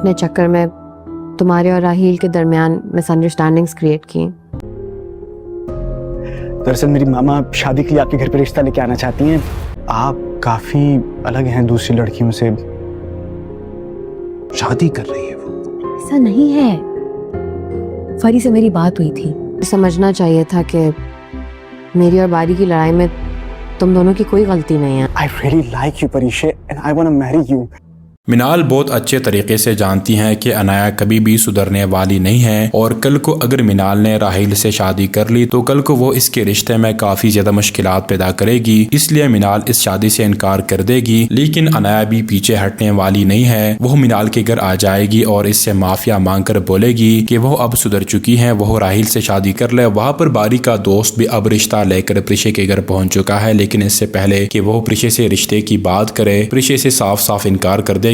अपने चक्कर में तुम्हारे और राहील के दरमियान मिसअंडरस्टैंडिंग्स क्रिएट की। दरअसल मेरी मामा शादी के लिए आपके घर पर रिश्ता लेके आना चाहती हैं। आप काफी अलग हैं दूसरी लड़कियों से। शादी कर रही है वो? ऐसा नहीं है, फरी से मेरी बात हुई थी। समझना चाहिए था कि मेरी और बारी की लड़ाई में तुम दोनों की कोई गलती नहीं है। I really like you, परीशे, and I want to marry you. मिनाल बहुत अच्छे तरीके से जानती हैं कि अनाया कभी भी सुधरने वाली नहीं है और कल को अगर मिनाल ने राहील से शादी कर ली तो कल को वो इसके रिश्ते में काफी ज्यादा मुश्किलात पैदा करेगी। इसलिए मिनाल इस शादी से इनकार कर देगी, लेकिन अनाया भी पीछे हटने वाली नहीं है। वो मिनाल के घर आ जाएगी और इससे माफिया मांग कर बोलेगी कि वो अब सुधर चुकी है, वो राहील से शादी कर ले। वहाँ पर बारी का दोस्त भी अब रिश्ता लेकर प्रिशे के घर पहुंच चुका है, लेकिन इससे पहले कि वो प्रिशे से रिश्ते की बात करे, प्रिशे से साफ साफ इनकार कर देगी।